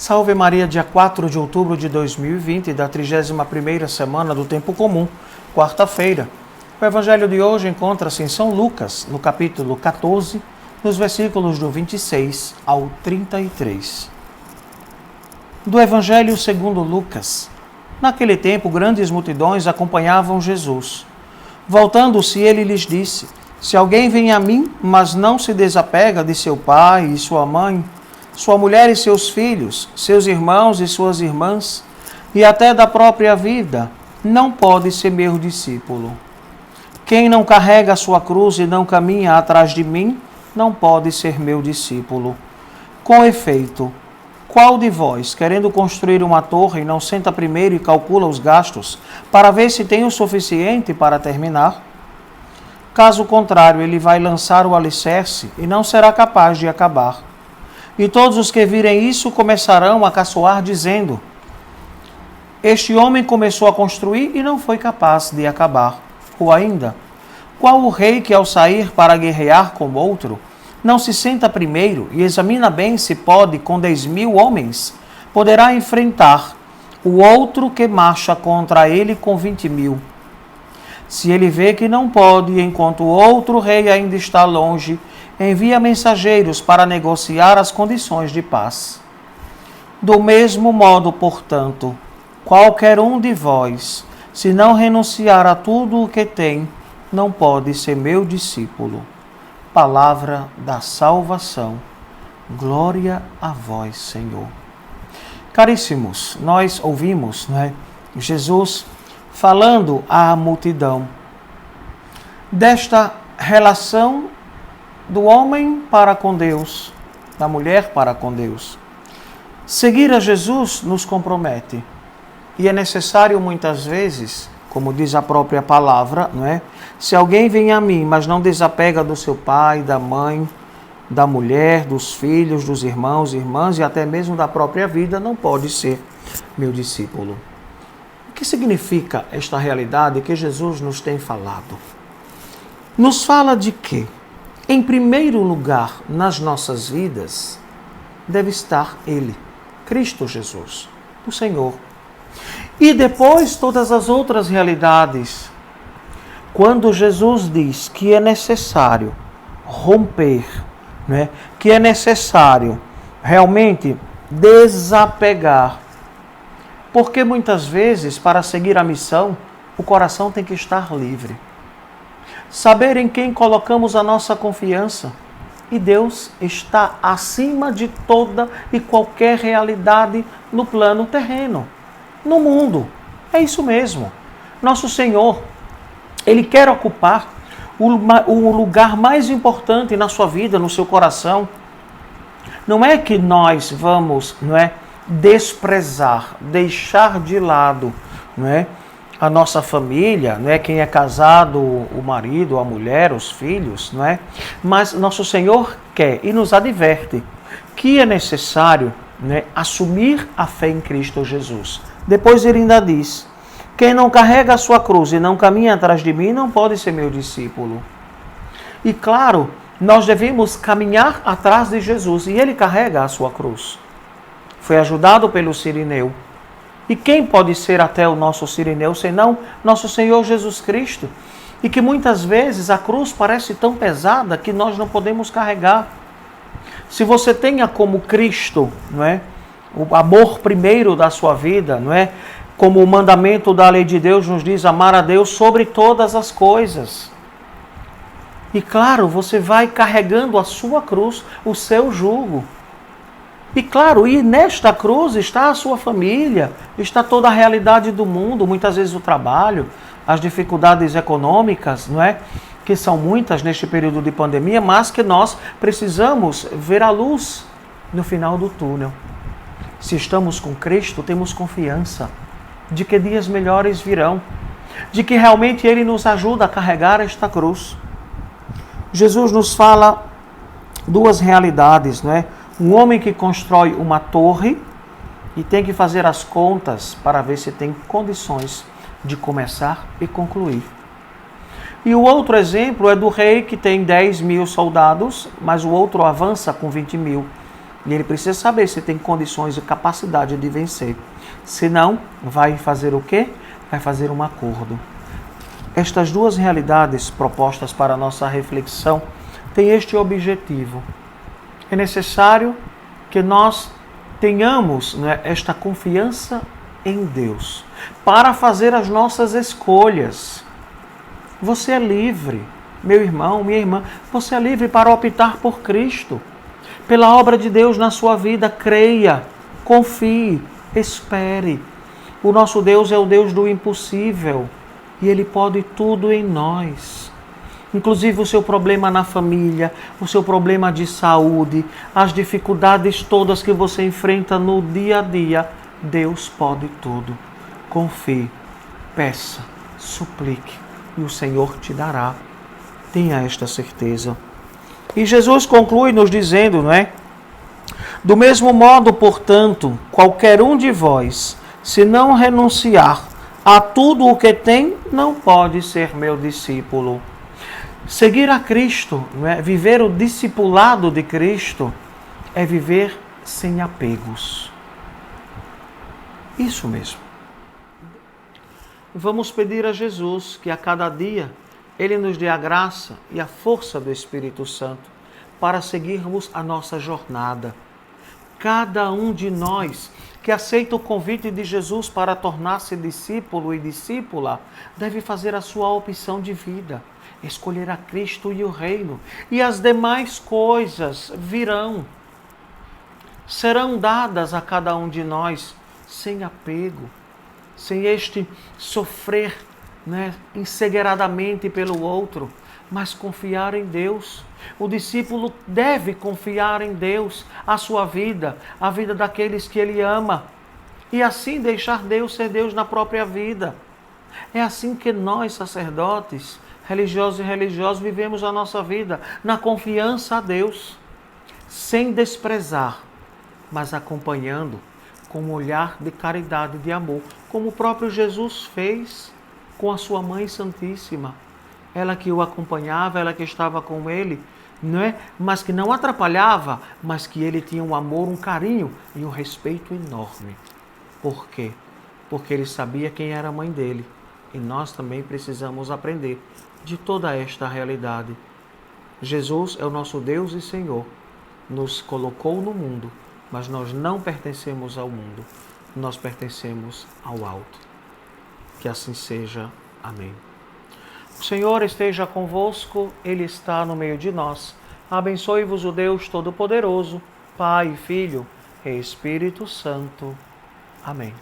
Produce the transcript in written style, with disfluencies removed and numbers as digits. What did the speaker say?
Salve Maria, dia 4 de outubro de 2020, da 31ª semana do Tempo Comum, quarta-feira. O Evangelho de hoje encontra-se em São Lucas, no capítulo 14, nos versículos do 26 ao 33. Do Evangelho segundo Lucas. Naquele tempo, grandes multidões acompanhavam Jesus. Voltando-se, ele lhes disse: Se alguém vem a mim, mas não se desapega de seu pai e sua mãe, sua mulher e seus filhos, seus irmãos e suas irmãs, e até da própria vida, não pode ser meu discípulo. Quem não carrega a sua cruz e não caminha atrás de mim, não pode ser meu discípulo. Com efeito, qual de vós, querendo construir uma torre, não senta primeiro e calcula os gastos, para ver se tem o suficiente para terminar? Caso contrário, ele vai lançar o alicerce e não será capaz de acabar. E todos os que virem isso começarão a caçoar, dizendo: Este homem começou a construir e não foi capaz de acabar. Ou ainda, qual o rei que ao sair para guerrear com outro, não se senta primeiro e examina bem se pode, com 10.000 homens, poderá enfrentar o outro que marcha contra ele com 20.000? Se ele vê que não pode, enquanto o outro rei ainda está longe, envia mensageiros para negociar as condições de paz. Do mesmo modo, portanto, qualquer um de vós, se não renunciar a tudo o que tem, não pode ser meu discípulo. Palavra da salvação. Glória a vós, Senhor. Caríssimos, nós ouvimos, Jesus falando à multidão desta relação do homem para com Deus, da mulher para com Deus. Seguir a Jesus nos compromete. E é necessário muitas vezes, como diz a própria palavra, Se alguém vem a mim, mas não desapega do seu pai, da mãe, da mulher, dos filhos, dos irmãos, irmãs e até mesmo da própria vida, não pode ser meu discípulo. O que significa esta realidade que Jesus nos tem falado? Nos fala de que, em primeiro lugar, nas nossas vidas, deve estar Ele, Cristo Jesus, o Senhor. E depois todas as outras realidades. Quando Jesus diz que é necessário romper, que é necessário realmente desapegar, porque muitas vezes, para seguir a missão, o coração tem que estar livre. Saber em quem colocamos a nossa confiança. E Deus está acima de toda e qualquer realidade no plano terreno, no mundo. É isso mesmo. Nosso Senhor, Ele quer ocupar o lugar mais importante na sua vida, no seu coração. Não é que nós vamos, desprezar, deixar de lado, a nossa família, quem é casado, o marido, a mulher, os filhos, Mas nosso Senhor quer e nos adverte que é necessário, assumir a fé em Cristo Jesus. Depois ele ainda diz: quem não carrega a sua cruz e não caminha atrás de mim, não pode ser meu discípulo. E claro, nós devemos caminhar atrás de Jesus, e ele carrega a sua cruz. Foi ajudado pelo Cirineu. E quem pode ser até o nosso Cirineu, senão nosso Senhor Jesus Cristo? E que muitas vezes a cruz parece tão pesada que nós não podemos carregar. Se você tenha como Cristo, o amor primeiro da sua vida, como o mandamento da lei de Deus nos diz, amar a Deus sobre todas as coisas. E claro, você vai carregando a sua cruz, o seu jugo. E claro, e nesta cruz está a sua família, está toda a realidade do mundo, muitas vezes o trabalho, as dificuldades econômicas, que são muitas neste período de pandemia, mas que nós precisamos ver a luz no final do túnel. Se estamos com Cristo, temos confiança de que dias melhores virão, de que realmente Ele nos ajuda a carregar esta cruz. Jesus nos fala duas realidades, Um homem que constrói uma torre e tem que fazer as contas para ver se tem condições de começar e concluir. E o outro exemplo é do rei que tem 10.000 soldados, mas o outro avança com 20.000. E ele precisa saber se tem condições e capacidade de vencer. Se não, vai fazer o quê? Vai fazer um acordo. Estas duas realidades propostas para a nossa reflexão têm este objetivo. É necessário que nós tenhamos, né, esta confiança em Deus para fazer as nossas escolhas. Você é livre, meu irmão, minha irmã, você é livre para optar por Cristo, pela obra de Deus na sua vida. Creia, confie, espere. O nosso Deus é o Deus do impossível e Ele pode tudo em nós. Inclusive o seu problema na família, o seu problema de saúde, as dificuldades todas que você enfrenta no dia a dia, Deus pode tudo. Confie, peça, suplique e o Senhor te dará. Tenha esta certeza. E Jesus conclui nos dizendo, não é? Do mesmo modo, portanto, qualquer um de vós, se não renunciar a tudo o que tem, não pode ser meu discípulo. Seguir a Cristo, não é? Viver o discipulado de Cristo, é viver sem apegos. Isso mesmo. Vamos pedir a Jesus que a cada dia Ele nos dê a graça e a força do Espírito Santo para seguirmos a nossa jornada. Cada um de nós que aceita o convite de Jesus para tornar-se discípulo e discípula deve fazer a sua opção de vida, escolher a Cristo e o reino, e as demais coisas virão. Serão dadas a cada um de nós sem apego, sem este sofrer, né, encegueiradamente pelo outro, mas confiar em Deus. O discípulo deve confiar em Deus, a sua vida, a vida daqueles que ele ama, e assim deixar Deus ser Deus na própria vida. É assim que nós, sacerdotes, religiosos e religiosas, vivemos a nossa vida, na confiança a Deus, sem desprezar, mas acompanhando com um olhar de caridade e de amor, como o próprio Jesus fez com a sua Mãe Santíssima. Ela que o acompanhava, ela que estava com ele, não é? Mas que não atrapalhava, mas que ele tinha um amor, um carinho e um respeito enorme. Por quê? Porque ele sabia quem era a mãe dele. E nós também precisamos aprender de toda esta realidade. Jesus é o nosso Deus e Senhor. Nos colocou no mundo, mas nós não pertencemos ao mundo. Nós pertencemos ao alto. Que assim seja. Amém. O Senhor esteja convosco, Ele está no meio de nós. Abençoe-vos o Deus Todo-Poderoso, Pai, Filho e Espírito Santo. Amém.